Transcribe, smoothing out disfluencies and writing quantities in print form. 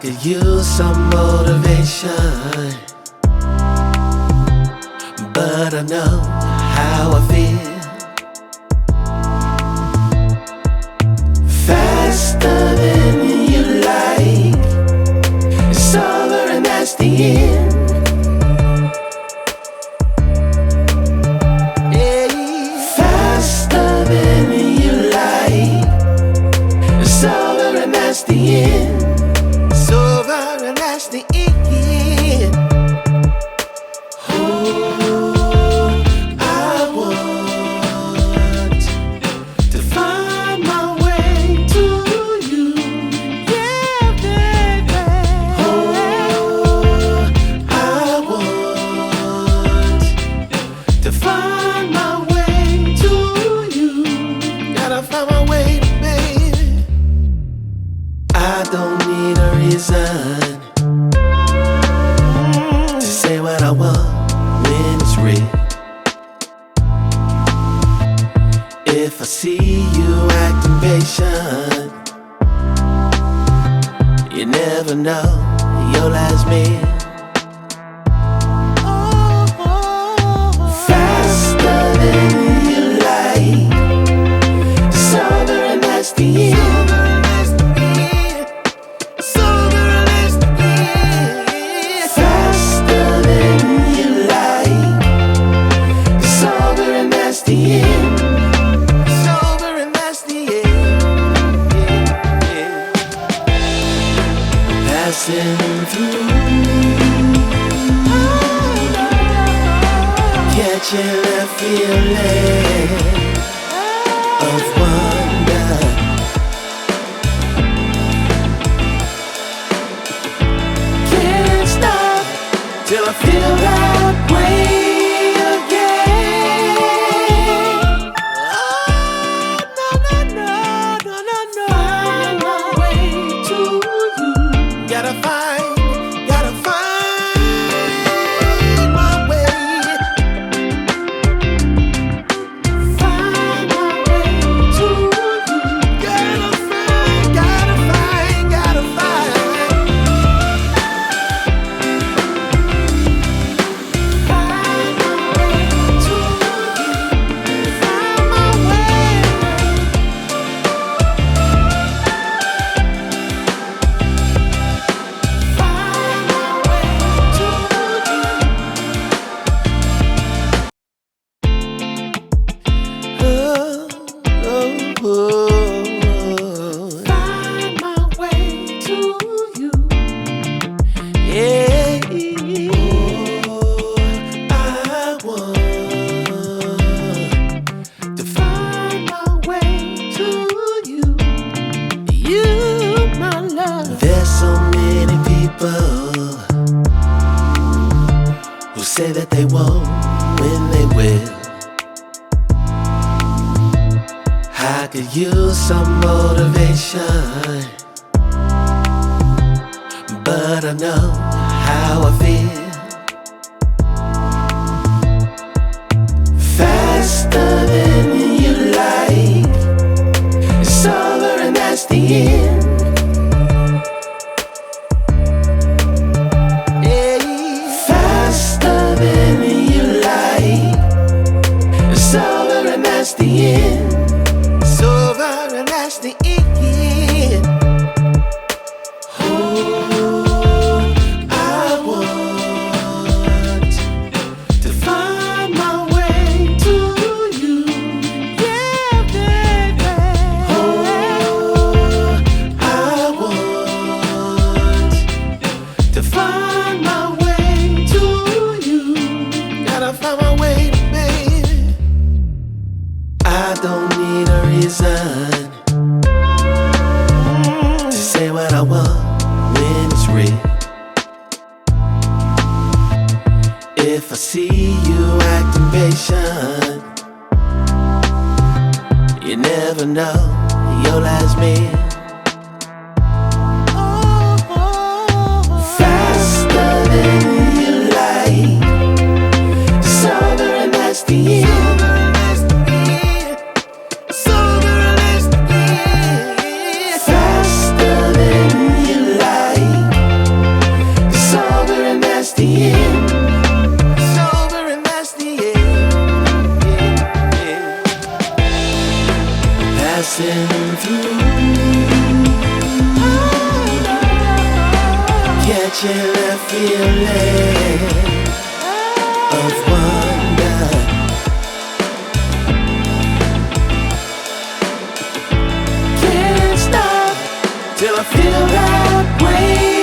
could use some motivation, but I know how I feel. Faster than you like, it's over and that's the end. Faster than you like, it's over and that's the end. It's over and that's the end. Oh, I want to find my way to you, yeah, baby. Oh, I want to find my way to you. Gotta find my way, baby. I don't need a reason to say what I want when it's real. If I see you acting patient, you never know your last meal. Faster than you like, it's over and that's the end. Faster than you like, it's over and that's the end. It's over and that's the end. Passing through, catching that feeling of wonder. Can't stop till I feel that way again. Oh, no. Find my way to you. Gotta find my way. Find my way to you. Gotta find. Find my way to you. Yeah. Oh, I want to find my way to you. You, my love. There's so many people who say that they won't when they will. I could use some motivation, but I know how I feel. Faster than you like, it's over and that's the end. Faster than you like, it's over and that's the end. It's over and that's the end. Oh, I want to find my way to you, yeah, baby. Oh, I want to find my way to you. Gotta find my way, baby. I don't need a reason to say what I want when it's real. If I see you acting patient, you never know your last meal. Faster than you like, it's over and that's the end. Faster than you like, catching that feeling of wonder. Can't stop till I feel that way.